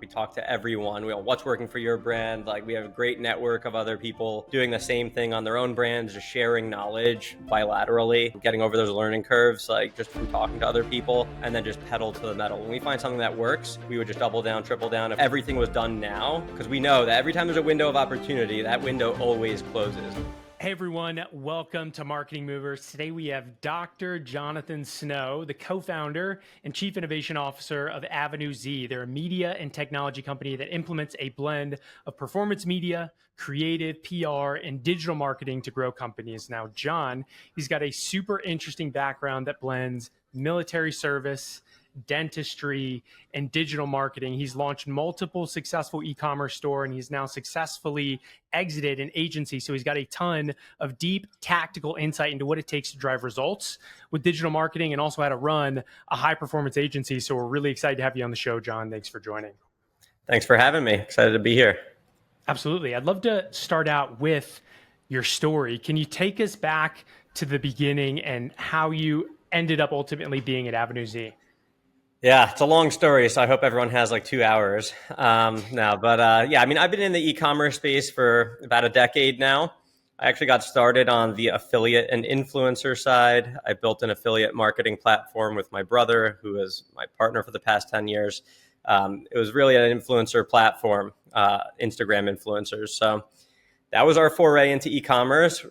We talk to everyone. What's working for your brand? Like, we have a great network of other people doing the same thing on their own brands, just sharing knowledge bilaterally, getting over those learning curves, like just from talking to other people, and then just pedal to the metal. When we find something that works, we would just double down, triple down. If everything was done now, because we know that every time there's a window of opportunity, that window always closes. Hey everyone, welcome to Marketing Movers. Today we have Dr. Jonathan Snow, the co-founder and chief innovation officer of Avenue Z. They're a media and technology company that implements a blend of performance media, creative, PR, and digital marketing to grow companies. Now, John, he's got a super interesting background that blends military service, dentistry, and digital marketing. He's launched multiple successful e-commerce store, and he's now successfully exited an agency. So he's got a ton of deep tactical insight into what it takes to drive results with digital marketing and also how to run a high performance agency. So we're really excited to have you on the show, John. Thanks for joining. Thanks for having me. Excited to be here. Absolutely. I'd love to start out with your story. Can you take us back to the beginning and how you ended up ultimately being at Avenue Z? Yeah, it's a long story, so I hope everyone has like 2 hours now. But I've been in the e-commerce space for about a decade now. I actually got started on the affiliate and influencer side. I built an affiliate marketing platform with my brother, who is my partner for the past 10 years. It was really an influencer platform, Instagram influencers. So that was our foray into e-commerce.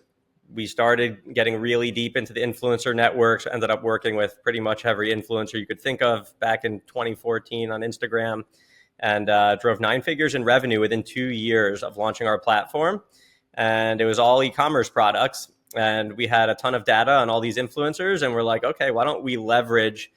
We started getting really deep into the influencer networks, ended up working with pretty much every influencer you could think of back in 2014 on Instagram, and drove 9 figures in revenue within 2 years of launching our platform. And it was all e-commerce products. And we had a ton of data on all these influencers. And we're like, okay, why don't we leverage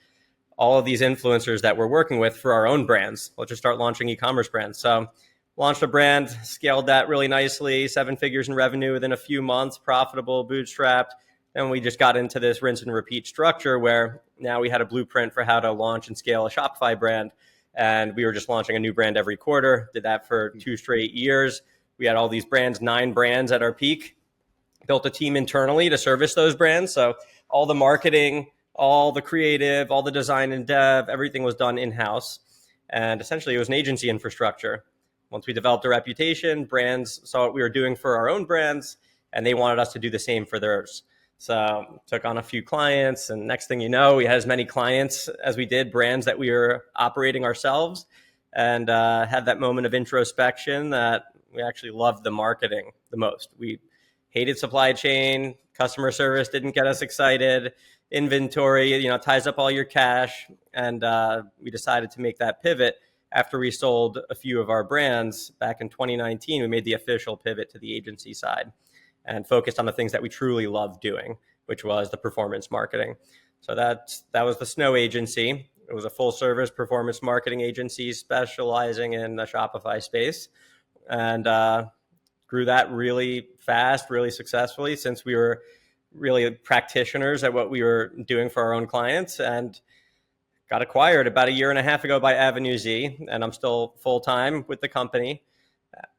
all of these influencers that we're working with for our own brands? Let's just start launching e-commerce brands. So launched a brand, scaled that really nicely, 7 figures in revenue within a few months, profitable, bootstrapped. And we just got into this rinse and repeat structure where now we had a blueprint for how to launch and scale a Shopify brand. And we were just launching a new brand every quarter, did that for 2 straight years. We had all these brands, 9 brands at our peak, built a team internally to service those brands. So all the marketing, all the creative, all the design and dev, everything was done in-house. And essentially it was an agency infrastructure. Once we developed a reputation, brands saw what we were doing for our own brands, and they wanted us to do the same for theirs. So took on a few clients, and next thing you know, we had as many clients as we did brands that we were operating ourselves, and had that moment of introspection that we actually loved the marketing the most. We hated supply chain, customer service didn't get us excited, inventory, ties up all your cash, and we decided to make that pivot. After we sold a few of our brands back in 2019, we made the official pivot to the agency side and focused on the things that we truly loved doing, which was the performance marketing. So that was the Snow Agency. It was a full service performance marketing agency specializing in the Shopify space, and grew that really fast, really successfully, since we were really practitioners at what we were doing for our own clients, and got acquired about a year and a half ago by Avenue Z, and I'm still full-time with the company.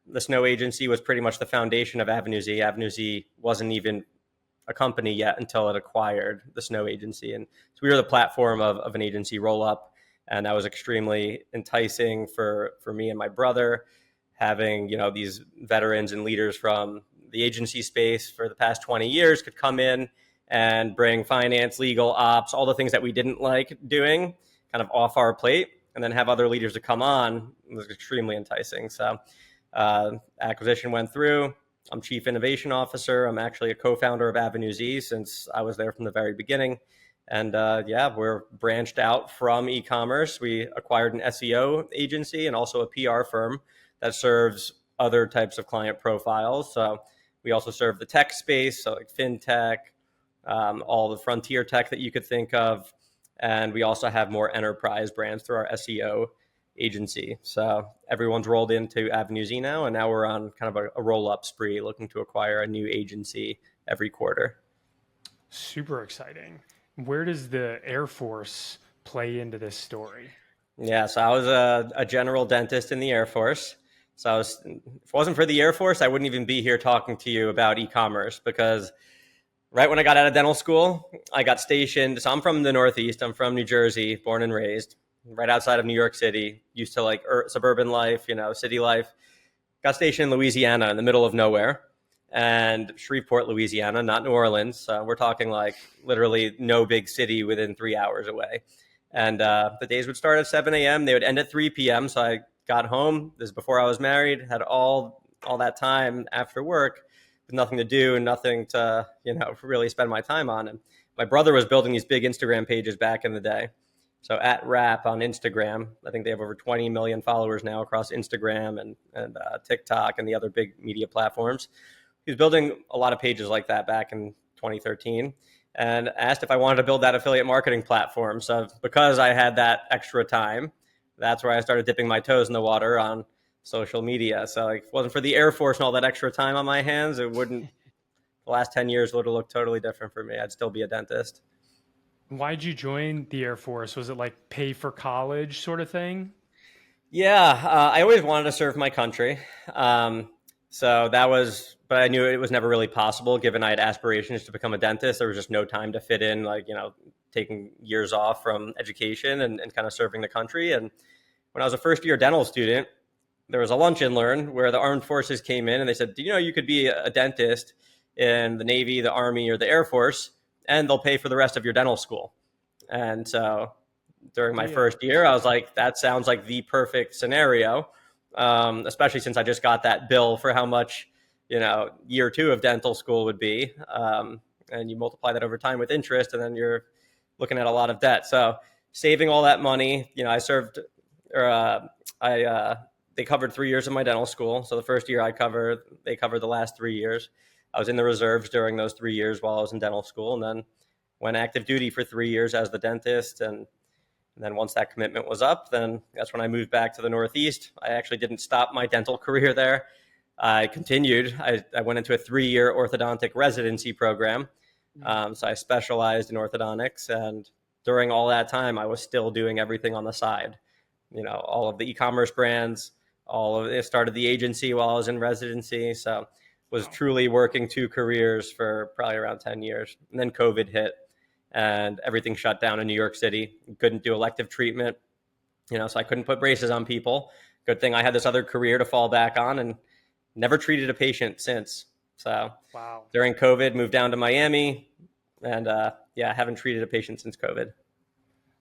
The Snow Agency was pretty much the foundation of Avenue Z. Avenue Z wasn't even a company yet until it acquired the Snow Agency. And so we were the platform of an agency roll-up, and that was extremely enticing for me and my brother, having these veterans and leaders from the agency space for the past 20 years could come in and bring finance, legal, ops, all the things that we didn't like doing kind of off our plate, and then have other leaders to come on. It was extremely enticing. So acquisition went through. I'm chief innovation officer. I'm actually a co-founder of Avenue Z since I was there from the very beginning. And we're branched out from e-commerce. We acquired an SEO agency and also a PR firm that serves other types of client profiles. So we also serve the tech space, so like fintech, all the frontier tech that you could think of. And we also have more enterprise brands through our SEO agency. So everyone's rolled into Avenue Z now, and now we're on kind of a roll-up spree looking to acquire a new agency every quarter. Super exciting. Where does the Air Force play into this story? Yeah, so I was a general dentist in the Air Force. So if it wasn't for the Air Force, I wouldn't even be here talking to you about e-commerce, because right when I got out of dental school, I got stationed. So I'm from the Northeast. I'm from New Jersey, born and raised. right outside of New York City, used to like suburban life, city life. Got stationed in Louisiana in the middle of nowhere, and Shreveport, Louisiana, not New Orleans. We're talking like literally no big city within 3 hours away. And the days would start at 7 a.m. They would end at 3 p.m. So I got home. This is before I was married. Had all that time after work with nothing to do and nothing to really spend my time on. And my brother was building these big Instagram pages back in the day. So at Rap on Instagram, I think they have over 20 million followers now across Instagram and TikTok and the other big media platforms. He was building a lot of pages like that back in 2013 and asked if I wanted to build that affiliate marketing platform. So because I had that extra time, that's where I started dipping my toes in the water on social media. So like, if it wasn't for the Air Force and all that extra time on my hands, the last 10 years would have looked totally different for me. I'd still be a dentist. Why'd you join the Air Force? Was it like pay for college sort of thing? Yeah, I always wanted to serve my country. So that was, but I knew it was never really possible given I had aspirations to become a dentist. There was just no time to fit in, like, taking years off from education and kind of serving the country. And when I was a first year dental student, there was a lunch and learn where the armed forces came in and they said, do you know you could be a dentist in the Navy, the Army, or the Air Force, and they'll pay for the rest of your dental school. And so during my first year, I was like, that sounds like the perfect scenario, especially since I just got that bill for how much, year two of dental school would be. And you multiply that over time with interest, and then you're looking at a lot of debt. So saving all that money, I served, or they covered 3 years of my dental school. So the first year they covered the last 3 years. I was in the reserves during those 3 years while I was in dental school, and then went active duty for 3 years as the dentist. And then once that commitment was up, then that's when I moved back to the Northeast. I actually didn't stop my dental career there. I continued. I went into a 3-year orthodontic residency program. So I specialized in orthodontics. And during all that time, I was still doing everything on the side. All of the e-commerce brands, started the agency while I was in residency. So was truly working 2 careers for probably around 10 years. And then COVID hit and everything shut down in New York City. Couldn't do elective treatment, so I couldn't put braces on people. Good thing I had this other career to fall back on, and never treated a patient since. So Wow. During COVID, moved down to Miami, and I haven't treated a patient since COVID.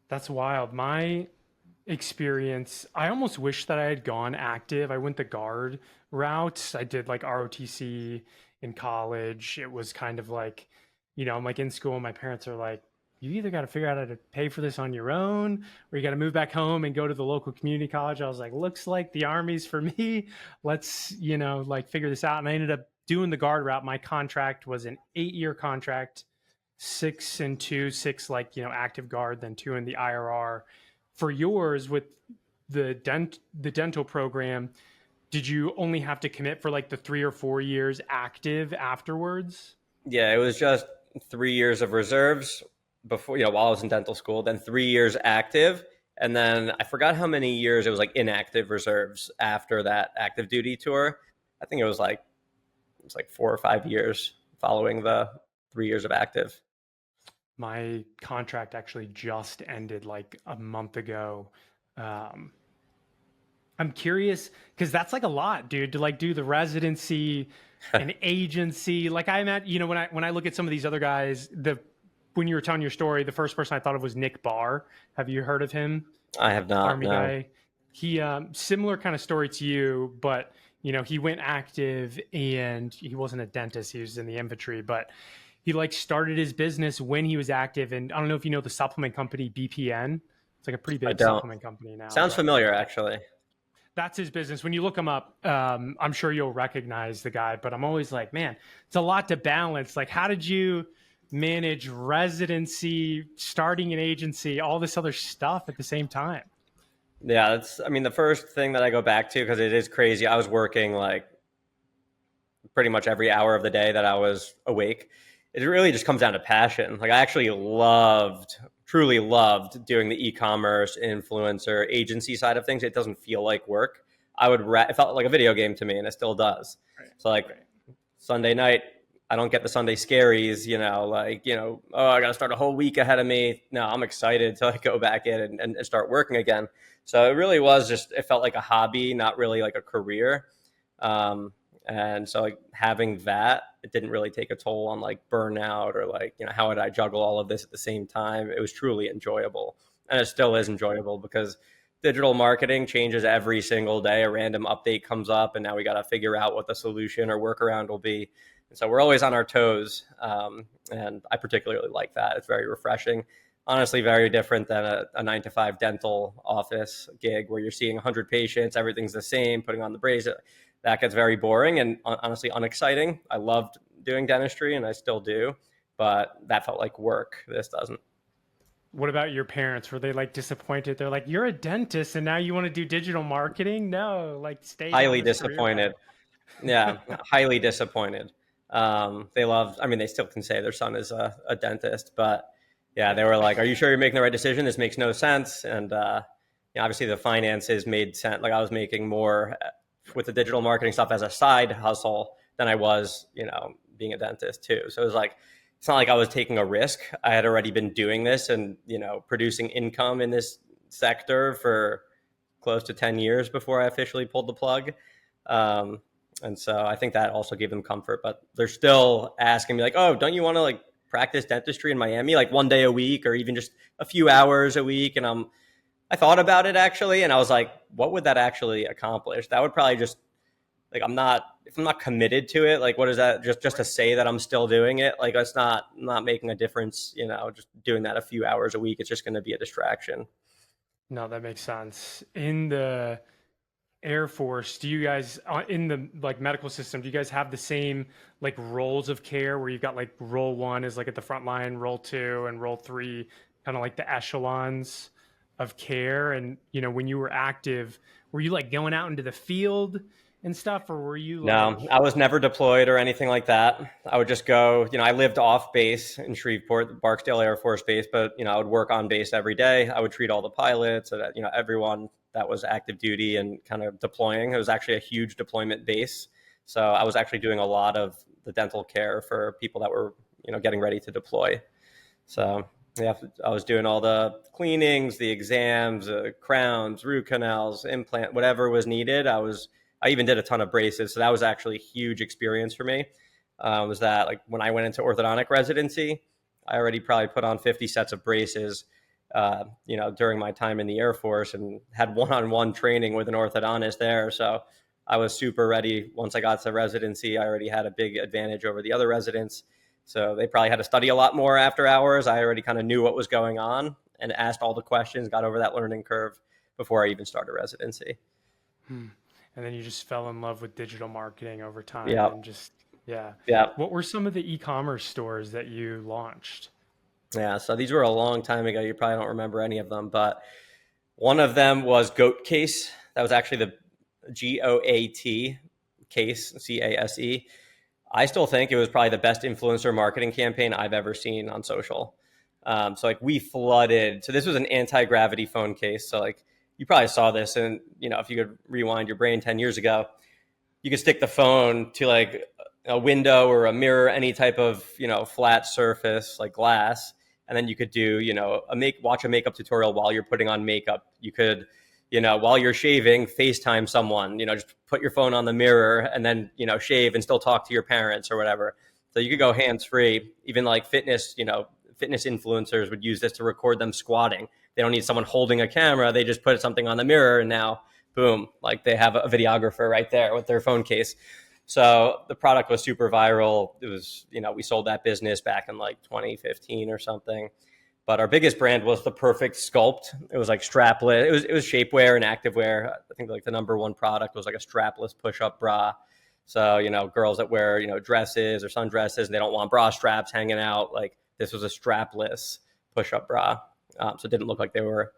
That's wild. My experience, I almost wish that I had gone active. I went the guard route. I did like ROTC in college. It was kind of like, I'm like in school and my parents are like, you either got to figure out how to pay for this on your own or you got to move back home and go to the local community college. I was like, looks like the Army's for me. Let's, like figure this out. And I ended up doing the guard route. My contract was an 8-year contract, 6 and 2, 6 like, active guard, then 2 in the IRR. For yours with the dental program, did you only have to commit for like the 3 or 4 years active afterwards? Yeah, it was just 3 years of reserves before, while I was in dental school, then 3 years active. And then I forgot how many years it was like inactive reserves after that active duty tour. I think it was like 4 or 5 years following the 3 years of active. My contract actually just ended like a month ago. I'm curious because that's like a lot, dude, to like do the residency and agency. Like I'm at, when I look at some of these other guys, when you were telling your story, the first person I thought of was Nick Barr. Have you heard of him? I have not. Army no. guy. He similar kind of story to you, but he went active and he wasn't a dentist. He was in the infantry, but he like started his business when he was active. And I don't know if you know the supplement company BPN. It's like a pretty big supplement company now. Sounds familiar, actually. That's his business. When you look him up, I'm sure you'll recognize the guy, but I'm always like, man, it's a lot to balance. Like, how did you manage residency, starting an agency, all this other stuff at the same time? Yeah, the first thing that I go back to, because it is crazy, I was working like pretty much every hour of the day that I was awake. It really just comes down to passion. Like I actually truly loved doing the e-commerce, influencer, agency side of things. It doesn't feel like work. It felt like a video game to me, and it still does. Right. So like Sunday night, I don't get the Sunday scaries, like, oh, I got to start a whole week ahead of me. No, I'm excited to like go back in and start working again. So it really was just, it felt like a hobby, not really like a career. Um, and so like having that, it didn't really take a toll on like burnout or like, how would I juggle all of this at the same time? It was truly enjoyable. And it still is enjoyable because digital marketing changes every single day. A random update comes up, and now we got to figure out what the solution or workaround will be. And so we're always on our toes. And I particularly like that. It's very refreshing. Honestly, very different than a 9 to 5 dental office gig where you're seeing 100 patients, everything's the same, putting on the braces. That gets very boring and honestly unexciting. I loved doing dentistry and I still do, but that felt like work. This doesn't. What about your parents? Were they like disappointed? They're like, you're a dentist and now you want to do digital marketing? No, like stay down Highly this career path. disappointed. Yeah, highly disappointed. They love, I mean, they still can say their son is a dentist, but yeah, they were like, are you sure you're making the right decision? This makes no sense. And obviously the finances made sense. Like I was making more with the digital marketing stuff as a side hustle than I was, being a dentist too. So it was like, it's not like I was taking a risk. I had already been doing this and, producing income in this sector for close to 10 years before I officially pulled the plug. Um, and so I think that also gave them comfort, but they're still asking me like, oh, don't you want to like practice dentistry in Miami, like one day a week or even just a few hours a week? And I thought about it actually. And I was like, what would that actually accomplish? That would probably just like, if I'm not committed to it, like, what is that? Just to say that I'm still doing it. Like, it's not making a difference, just doing that a few hours a week. It's just going to be a distraction. No, that makes sense. In the Air Force, do you guys in the like medical system, do you guys have the same like roles of care where you've got like role one is like at the front line, role two and role three, kind of like the echelons of care? And when you were active, were you like going out into the field and stuff, or were you like, No, I was never deployed or anything like that. I would just go, I lived off base in Shreveport, Barksdale Air Force Base, but, I would work on base every day. I would treat all the pilots, everyone that was active duty and kind of deploying. It was actually a huge deployment base. So I was actually doing a lot of the dental care for people that were, getting ready to deploy. So yeah, I was doing all the cleanings, the exams, crowns, root canals, implant, whatever was needed. I even did a ton of braces. So that was actually a huge experience for me. Was that like when I went into orthodontic residency, I already probably put on 50 sets of braces, during my time in the Air Force and had one-on-one training with an orthodontist there. So I was super ready. Once I got to residency, I already had a big advantage over the other residents. So they probably had to study a lot more after hours. I already kind of knew what was going on and asked all the questions, got over that learning curve before I even started residency. and then you just fell in love with digital marketing over time Yeah. and just, yeah. Yeah. What were some of the e-commerce stores that you launched? Yeah. So these were a long time ago. You probably don't remember any of them, but one of them was Goat Case. That was actually the GOAT case, CASE. I still think it was probably the best influencer marketing campaign I've ever seen on social. So like we flooded. So this was an anti-gravity phone case. So like you probably saw this, and if you could rewind your brain 10 years ago, you could stick the phone to like a window or a mirror, any type of flat surface like glass, and then you could do watch a makeup tutorial while you're putting on makeup. You could while you're shaving, FaceTime someone. Just put your phone on the mirror and then shave and still talk to your parents or whatever. So you could go hands free. Even like fitness influencers would use this to record them squatting. They don't need someone holding a camera. They just put something on the mirror and now boom, like they have a videographer right there with their phone case. So the product was super viral. It was, we sold that business back in like 2015 or something. But our biggest brand was the Perfect Sculpt. It was like strapless. It was shapewear and activewear. I think like the number one product was like a strapless push-up bra. So, girls that wear, dresses or sundresses and they don't want bra straps hanging out, like this was a strapless push-up bra. So it didn't look like they were,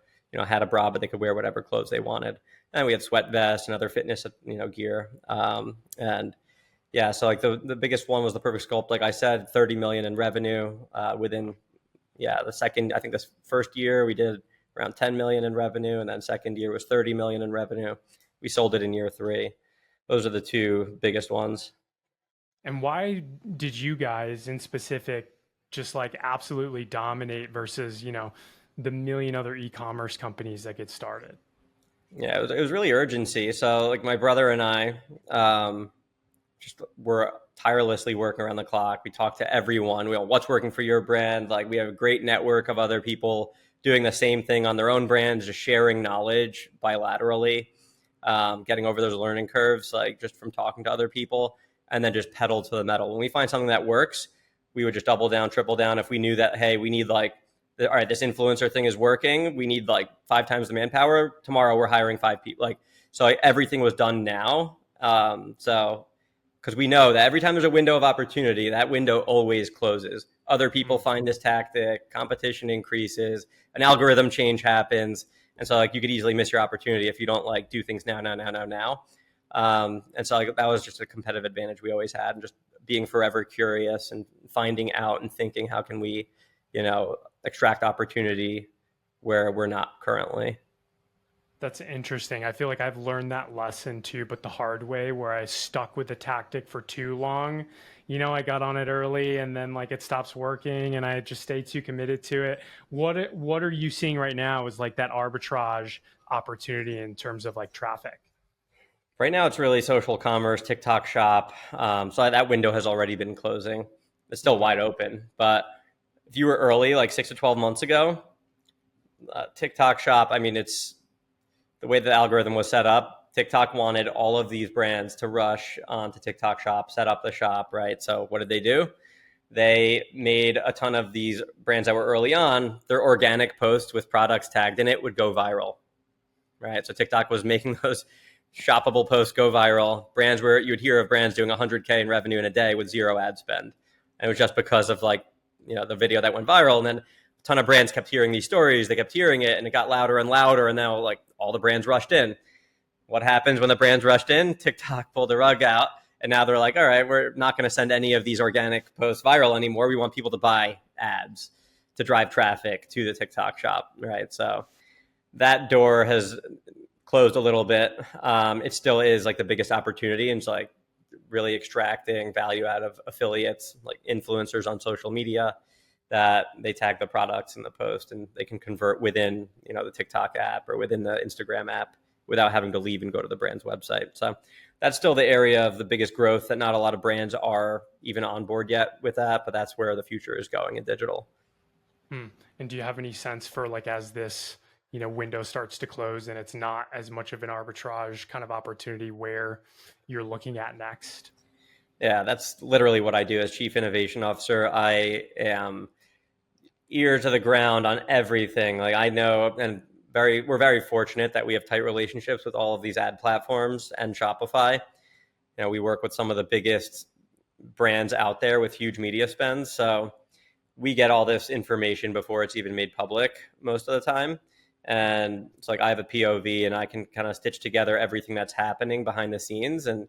had a bra, but they could wear whatever clothes they wanted. And we had sweat vests and other fitness, gear. And yeah, so like the biggest one was the Perfect Sculpt. Like I said, 30 million in revenue within, I think this first year we did around 10 million in revenue. And then second year was 30 million in revenue. We sold it in year 3. Those are the two biggest ones. And why did you guys in specific just like absolutely dominate versus, the million other e-commerce companies that get started? Yeah, it was really urgency. So like my brother and I just were tirelessly working around the clock. We talked to everyone. We all, what's working for your brand? Like we have a great network of other people doing the same thing on their own brands, just sharing knowledge bilaterally, getting over those learning curves, like just from talking to other people, and then just pedal to the metal. When we find something that works, we would just double down, triple down. If we knew that, hey, we need like, all right, this influencer thing is working. We need like 5 times the manpower. Tomorrow we're hiring 5 people. Like, so like, everything was done now. So because we know that every time there's a window of opportunity, that window always closes. Other people Mm. find this tactic, competition increases, an algorithm change happens, and so like you could easily miss your opportunity if you don't like do things now. And so like that was just a competitive advantage we always had, and just being forever curious and finding out and thinking how can we, extract opportunity where we're not currently. That's interesting. I feel like I've learned that lesson too, but the hard way where I stuck with the tactic for too long. I got on it early and then like it stops working and I just stay too committed to it. What are you seeing right now is like that arbitrage opportunity in terms of like traffic? Right now, it's really social commerce, TikTok Shop. So that window has already been closing. It's still Mhm. wide open. But if you were early, like 6 to 12 months ago, TikTok Shop, I mean, it's the way the algorithm was set up. TikTok wanted all of these brands to rush onto TikTok Shop, set up the shop, right? So what did they do? They made a ton of these brands that were early on, their organic posts with products tagged in it would go viral, right? So TikTok was making those shoppable posts go viral. Brands where you would hear of brands doing 100K in revenue in a day with zero ad spend. And it was just because of like, the video that went viral. And then a ton of brands kept hearing these stories. They kept hearing it and it got louder and louder. And now like all the brands rushed in. What happens when the brands rushed in? TikTok pulled the rug out. And now they're like, all right, we're not going to send any of these organic posts viral anymore. We want people to buy ads to drive traffic to the TikTok shop, right? So that door has closed a little bit. It still is like the biggest opportunity, and it's like really extracting value out of affiliates, like influencers on social media, that they tag the products in the post and they can convert within the TikTok app or within the Instagram app without having to leave and go to the brand's website. So that's still the area of the biggest growth that not a lot of brands are even on board yet with that, but that's where the future is going in digital. Hmm. And do you have any sense for like as this, window starts to close and it's not as much of an arbitrage kind of opportunity where you're looking at next? Yeah, that's literally what I do as chief innovation officer. I am ear to the ground on everything. Like I know, and we're very fortunate that we have tight relationships with all of these ad platforms and Shopify. We work with some of the biggest brands out there with huge media spends. So we get all this information before it's even made public most of the time. And it's like I have a POV and I can kind of stitch together everything that's happening behind the scenes and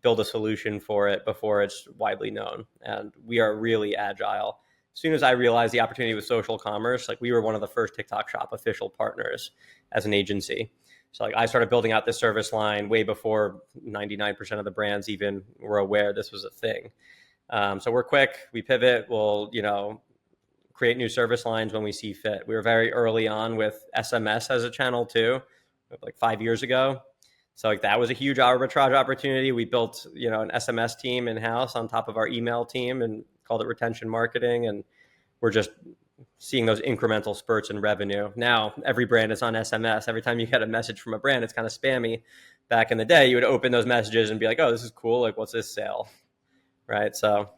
build a solution for it before it's widely known. And we are really agile. As soon as I realized the opportunity with social commerce, like we were one of the first TikTok Shop official partners as an agency. So like I started building out this service line way before 99% of the brands even were aware this was a thing. So we're quick, we pivot, we'll, create new service lines when we see fit. We were very early on with SMS as a channel too, like 5 years ago. So like that was a huge arbitrage opportunity. We built, an SMS team in house on top of our email team and called it retention marketing. And we're just seeing those incremental spurts in revenue. Now every brand is on SMS. Every time you get a message from a brand, it's kind of spammy. Back in the day, you would open those messages and be like, "Oh, this is cool. Like, what's this sale?" Right? So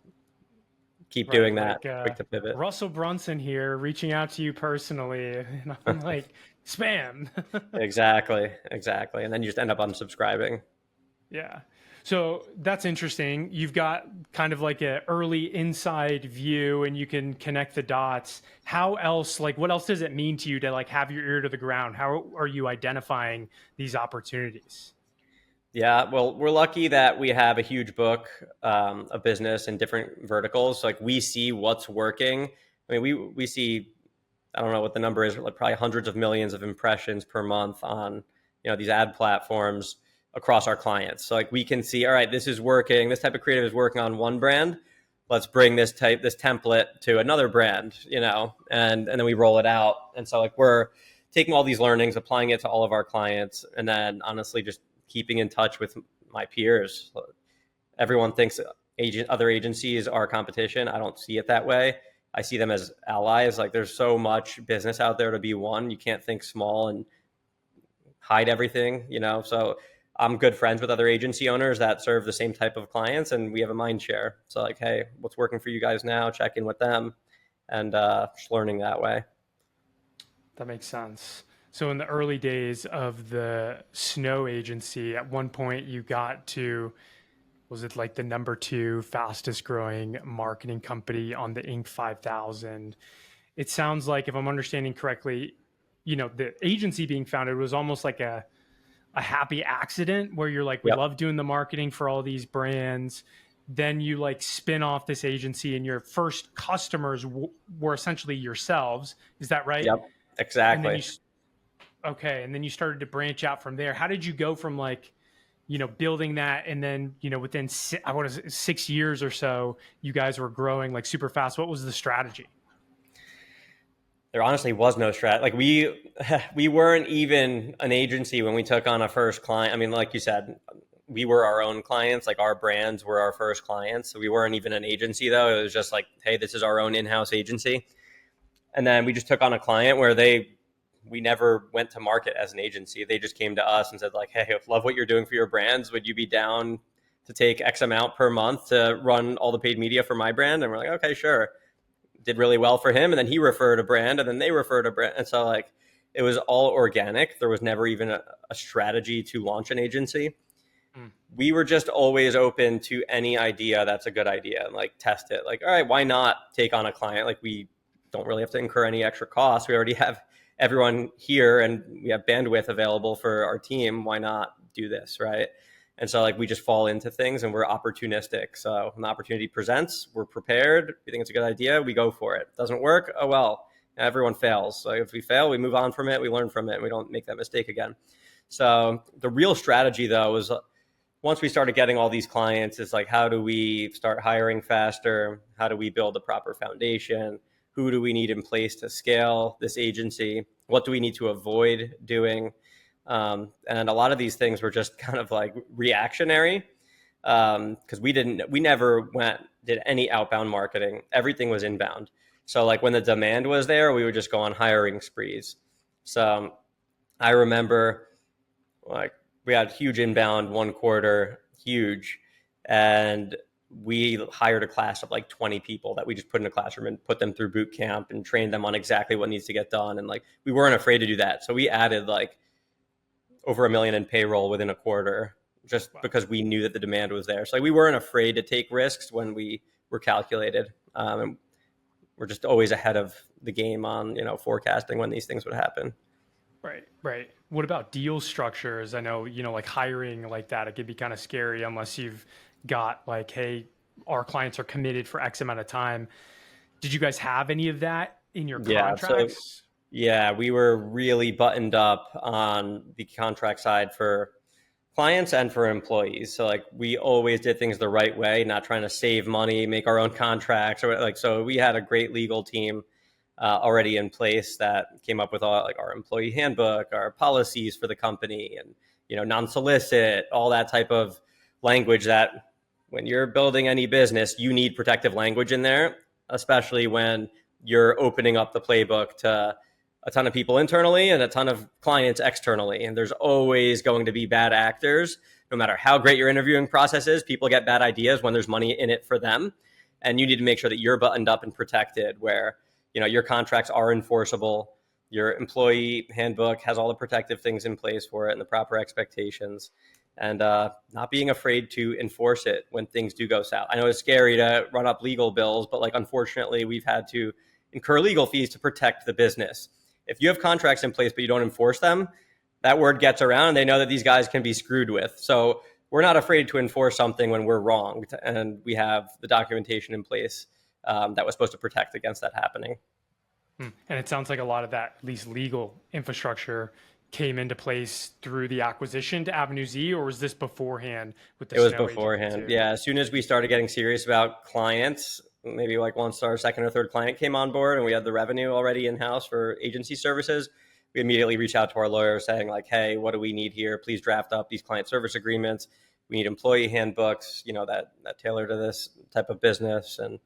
keep Right. doing that. Like Quick to pivot. Russell Brunson here reaching out to you personally. And I'm like, spam. Exactly. And then you just end up unsubscribing. Yeah. So that's interesting. You've got kind of like a early inside view and you can connect the dots. How else, like what else does it mean to you to like have your ear to the ground? How are you identifying these opportunities? Yeah, well, we're lucky that we have a huge book of business in different verticals. So, like we see what's working. I mean, we see, I don't know what the number is, like probably hundreds of millions of impressions per month on these ad platforms. across our clients. So like we can see, all right, this is working. This type of creative is working on one brand. Let's bring this template to another brand, and then we roll it out. And so like we're taking all these learnings, applying it to all of our clients, and then honestly just keeping in touch with my peers. Everyone thinks other agencies are competition. I don't see it that way. I see them as allies. Like there's so much business out there to be won. You can't think small and hide everything, So I'm good friends with other agency owners that serve the same type of clients, and we have a mind share. So like, hey, what's working for you guys now? Check in with them, and just learning that way. That makes sense. So in the early days of the Snow agency, at one point you got to, was it like the number 2 fastest growing marketing company on the Inc. 5000? It sounds like, if I'm understanding correctly, the agency being founded was almost like a happy accident where you're like, we Yep. love doing the marketing for all these brands. Then you like spin off this agency and your first customers were essentially yourselves. Is that right? Yep. Exactly. And then you started to branch out from there. How did you go from like, building that, and then, within 6 years or so, you guys were growing like super fast? What was the strategy? There honestly was no strat. Like we weren't even an agency when we took on a first client. I mean, like you said, we were our own clients. Like our brands were our first clients. So we weren't even an agency though. It was just like, hey, this is our own in-house agency. And then we just took on a client where we never went to market as an agency. They just came to us and said like, hey, I love what you're doing for your brands. Would you be down to take X amount per month to run all the paid media for my brand? And we're like, okay, sure. Did really well for him. And then he referred a brand, and then they referred a brand. And so like, it was all organic. There was never even a strategy to launch an agency. We were just always open to any idea that's a good idea and like test it. Like, all right, why not take on a client? Like we don't really have to incur any extra costs. We already have everyone here and we have bandwidth available for our team. Why not do this, right? And so like we just fall into things and we're opportunistic. So when the opportunity presents, we're prepared. We think it's a good idea, we go for it. Doesn't work, oh well, everyone fails. So if we fail, we move on from it, we learn from it, and we don't make that mistake again. So the real strategy though is once we started getting all these clients, is like, how do we start hiring faster? How do we build a proper foundation? Who do we need in place to scale this agency? What do we need to avoid doing? And a lot of these things were just kind of like reactionary because we never did any outbound marketing. Everything was inbound. So like when the demand was there, we would just go on hiring sprees. So I remember like we had huge inbound one quarter, huge. And we hired a class of like 20 people that we just put in a classroom and put them through boot camp and trained them on exactly what needs to get done. And like, we weren't afraid to do that. So we added like over $1 million in payroll within a quarter, just because we knew that the demand was there. So like, we weren't afraid to take risks when we were calculated. And we're just always ahead of the game on, forecasting when these things would happen. Right. What about deal structures? I know, like hiring like that, it could be kind of scary unless you've got like, hey, our clients are committed for X amount of time. Did you guys have any of that in your contracts? Yeah, we were really buttoned up on the contract side for clients and for employees. So like we always did things the right way, not trying to save money, make our own contracts or like, so we had a great legal team already in place that came up with all like our employee handbook, our policies for the company, and non-solicit, all that type of language that when you're building any business, you need protective language in there, especially when you're opening up the playbook to a ton of people internally and a ton of clients externally. And there's always going to be bad actors. No matter how great your interviewing process is, people get bad ideas when there's money in it for them. And you need to make sure that you're buttoned up and protected, where your contracts are enforceable. Your employee handbook has all the protective things in place for it and the proper expectations, and not being afraid to enforce it when things do go south. I know it's scary to run up legal bills, but like, unfortunately, we've had to incur legal fees to protect the business. If you have contracts in place, but you don't enforce them, that word gets around and they know that these guys can be screwed with. So we're not afraid to enforce something when we're wrong. And we have the documentation in place that was supposed to protect against that happening. And it sounds like a lot of that, at least legal infrastructure, came into place through the acquisition to Avenue Z, or was this beforehand with the It was Snow Agency beforehand. too? Yeah. As soon as we started getting serious about clients, maybe like once our second or third client came on board and we had the revenue already in house for agency services, we immediately reached out to our lawyer saying like, hey, what do we need here? Please draft up these client service agreements. We need employee handbooks, that tailor to this type of business. And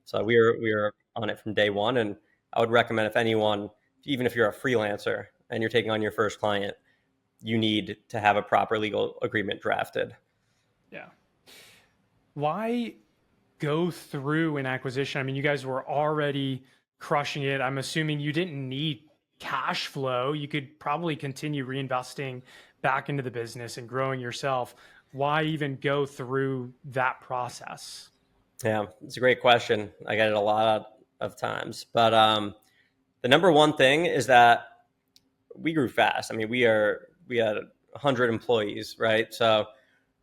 so we were on it from day one. And I would recommend if anyone, even if you're a freelancer and you're taking on your first client, you need to have a proper legal agreement drafted. Yeah. Why go through an acquisition? I mean, you guys were already crushing it. I'm assuming you didn't need cash flow. You could probably continue reinvesting back into the business and growing yourself. Why even go through that process? Yeah, it's a great question. I get it a lot of times. But the number one thing is that we grew fast. I mean, we had 100 employees, right? So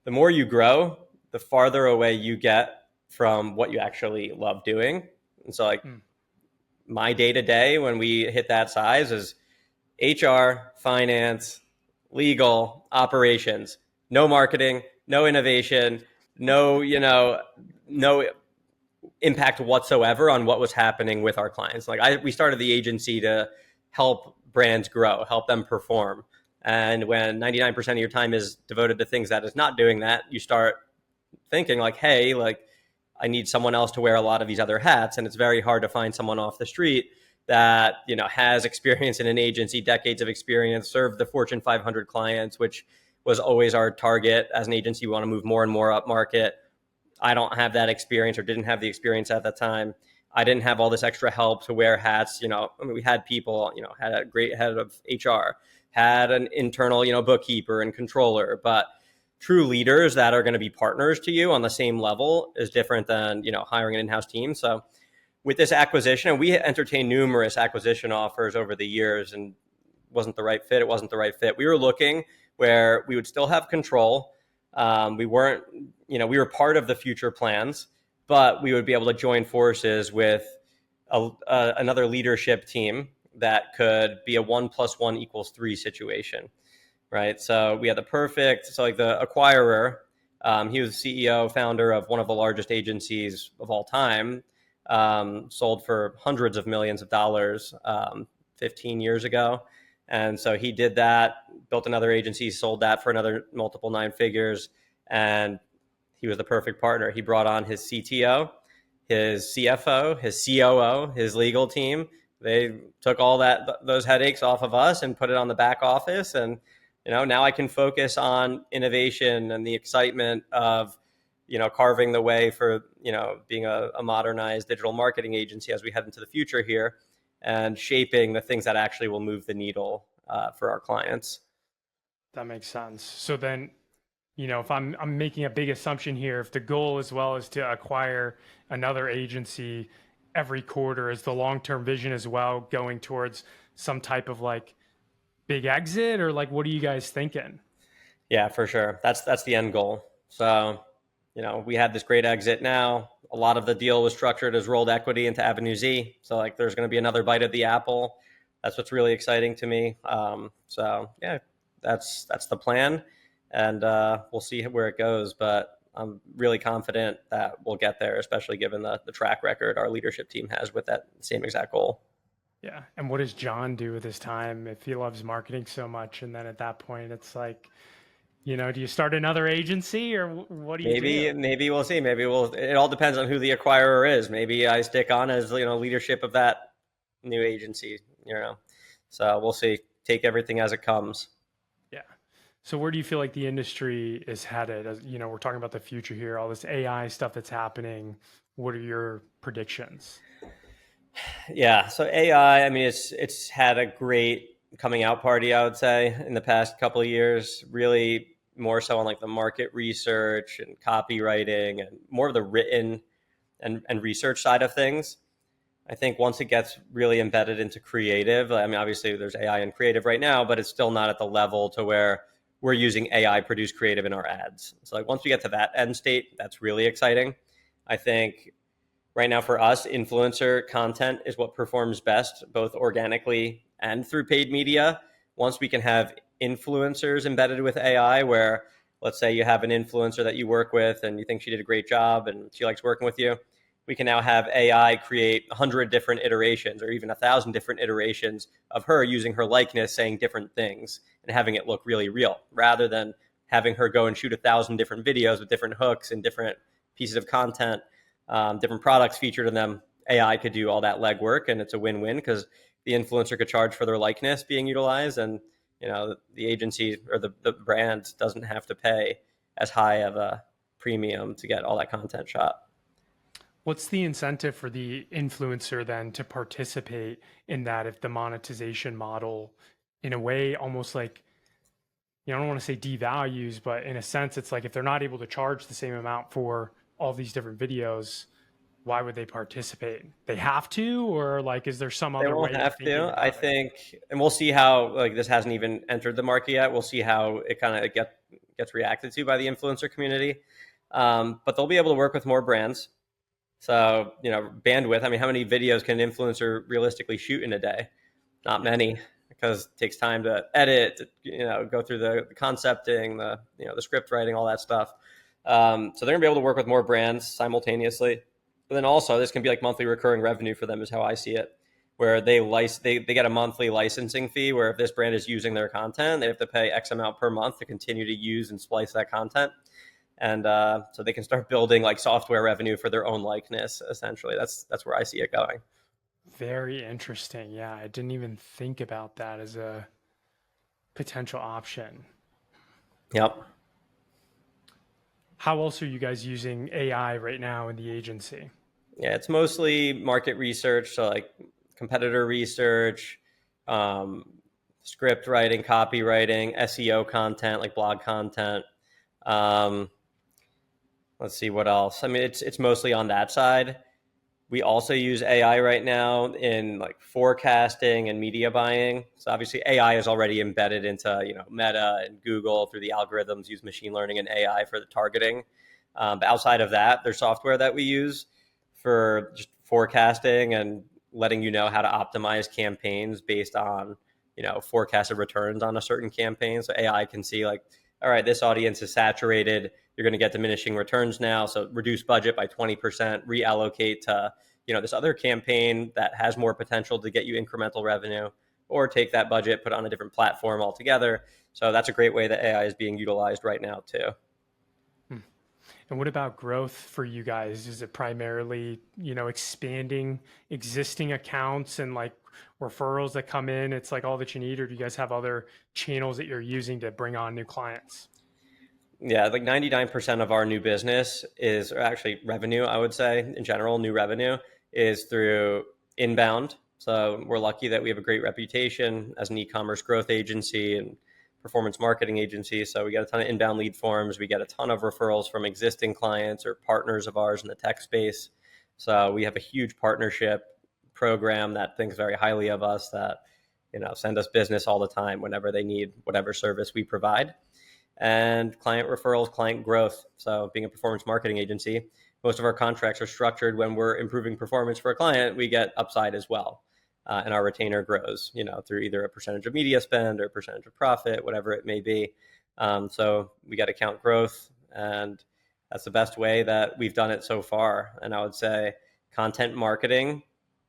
the more you grow, the farther away you get from what you actually love doing. And so, like, Mm. my day to day when we hit that size is HR, finance, legal, operations, no marketing, no innovation, no impact whatsoever on what was happening with our clients. We started the agency to help brands grow, help them perform. And when 99% of your time is devoted to things that is not doing that, you start thinking like, hey, like I need someone else to wear a lot of these other hats. And it's very hard to find someone off the street that, has experience in an agency, decades of experience, served the Fortune 500 clients, which was always our target as an agency. We want to move more and more up market. I don't have that experience or didn't have the experience at the time. I didn't have all this extra help to wear hats. We had people, had a great head of HR, had an internal, bookkeeper and controller, but true leaders that are going to be partners to you on the same level is different than, hiring an in-house team. So with this acquisition, and we entertained numerous acquisition offers over the years and wasn't the right fit. It wasn't the right fit. We were looking where we would still have control. We weren't, we were part of the future plans, but we would be able to join forces with another leadership team that could be a 1+1 = 3 situation, right? So we had so like the acquirer, he was CEO, founder of one of the largest agencies of all time, sold for hundreds of millions of dollars 15 years ago. And so he did that, built another agency, sold that for another multiple 9 figures. And he was the perfect partner. He brought on his CTO, his CFO, his COO, his legal team. They took all those headaches off of us and put it on the back office. And, now I can focus on innovation and the excitement of, carving the way for, being a modernized digital marketing agency as we head into the future here and shaping the things that actually will move the needle for our clients. That makes sense. So then, if I'm making a big assumption here, if the goal as well is to acquire another agency every quarter, is the long-term vision as well going towards some type of like big exit, or like what are you guys thinking? Yeah, for sure. That's the end goal. So, we had this great exit now. A lot of the deal was structured as rolled equity into Avenue Z. So like there's going to be another bite of the apple. That's what's really exciting to me. So yeah, that's the plan. And we'll see where it goes. But I'm really confident that we'll get there, especially given the track record our leadership team has with that same exact goal. Yeah. And what does John do with his time if he loves marketing so much? And then at that point, it's like, do you start another agency or what do you do? Maybe we'll see. It all depends on who the acquirer is. Maybe I stick on as, leadership of that new agency. So we'll see. Take everything as it comes. Yeah. So where do you feel like the industry is headed? As we're talking about the future here, all this AI stuff that's happening. What are your predictions? Yeah. So AI, I mean, it's had a great coming out party, I would say, in the past couple of years. Really more so on like the market research and copywriting and more of the written and research side of things. I think once it gets really embedded into creative, I mean, obviously there's AI in creative right now, but it's still not at the level to where we're using AI produced creative in our ads. So like once we get to that end state, that's really exciting. I think right now for us, influencer content is what performs best, both organically and through paid media. once we can have influencers embedded with AI, where let's say you have an influencer that you work with and you think she did a great job and she likes working with you, we can now have AI create 100 different iterations or even 1,000 different iterations of her using her likeness saying different things and having it look really real, rather than having her go and shoot 1,000 different videos with different hooks and different pieces of content, different products featured in them. AI could do all that legwork, and it's a win-win because the influencer could charge for their likeness being utilized, and the agency or the brand doesn't have to pay as high of a premium to get all that content shot. What's the incentive for the influencer then to participate in that if the monetization model, in a way, almost like, I don't want to say devalues, but in a sense, it's like if they're not able to charge the same amount for all these different videos, why would they participate? They have to, or like, is there some They other won't way of have thinking to, I about it? think, and we'll see how, like, this hasn't even entered the market yet. We'll see how it kind of gets reacted to by the influencer community. But they'll be able to work with more brands. So, bandwidth. I mean, how many videos can an influencer realistically shoot in a day? Not many, because it takes time to edit, go through the concepting, the script writing, all that stuff. So they're gonna be able to work with more brands simultaneously. But then also, this can be like monthly recurring revenue for them, is how I see it, where they get a monthly licensing fee. Where if this brand is using their content, they have to pay X amount per month to continue to use and splice that content, and so they can start building like software revenue for their own likeness. Essentially, that's where I see it going. Very interesting. Yeah, I didn't even think about that as a potential option. Yep. How else are you guys using AI right now in the agency? Yeah, it's mostly market research, so like competitor research, um, script writing, copywriting, SEO content, like blog content. Um, let's see what else. I mean, it's mostly on that side. We also use AI right now in like forecasting and media buying. So obviously AI is already embedded into Meta and Google through the algorithms, use machine learning and AI for the targeting. But outside of that, there's software that we use for just forecasting and letting you know how to optimize campaigns based on forecasted returns on a certain campaign. So AI can see like, all right, this audience is saturated. You're going to get diminishing returns now. So reduce budget by 20%, reallocate to this other campaign that has more potential to get you incremental revenue, or take that budget, put it on a different platform altogether. So that's a great way that AI is being utilized right now too. And what about growth for you guys? Is it primarily, expanding existing accounts and like referrals that come in? It's like all that you need, or do you guys have other channels that you're using to bring on new clients? Yeah, like 99% of our new business is, or actually revenue, I would say in general, new revenue is through inbound. So we're lucky that we have a great reputation as an e-commerce growth agency and performance marketing agency. So we get a ton of inbound lead forms. We get a ton of referrals from existing clients or partners of ours in the tech space. So we have a huge partnership program that thinks very highly of us, that send us business all the time whenever they need whatever service we provide. And client referrals, client growth. So being a performance marketing agency, most of our contracts are structured when we're improving performance for a client, we get upside as well. And our retainer grows, through either a percentage of media spend or a percentage of profit, whatever it may be. So we got account growth, and that's the best way that we've done it so far. And I would say content marketing,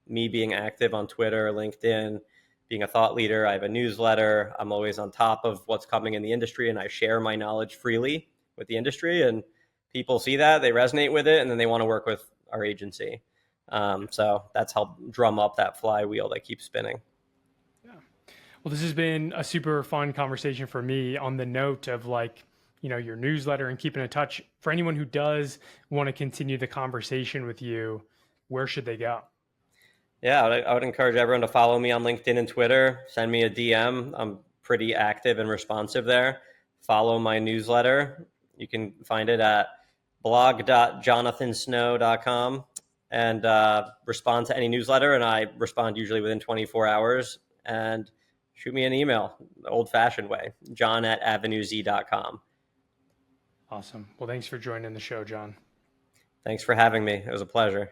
me being active on Twitter, LinkedIn, being a thought leader. I have a newsletter. I'm always on top of what's coming in the industry, and I share my knowledge freely with the industry. And people see that, they resonate with it, and then they want to work with our agency. So that's helped drum up that flywheel that keeps spinning. Yeah. Well, this has been a super fun conversation for me on the note of like, your newsletter and keeping in touch. For anyone who does want to continue the conversation with you, where should they go? Yeah, I would encourage everyone to follow me on LinkedIn and Twitter. Send me a DM. I'm pretty active and responsive there. Follow my newsletter. You can find it at blog.jonathansnow.com, and respond to any newsletter. And I respond usually within 24 hours. And shoot me an email, the old fashioned way, john@avenuez.com. Awesome. Well, thanks for joining the show, John. Thanks for having me. It was a pleasure.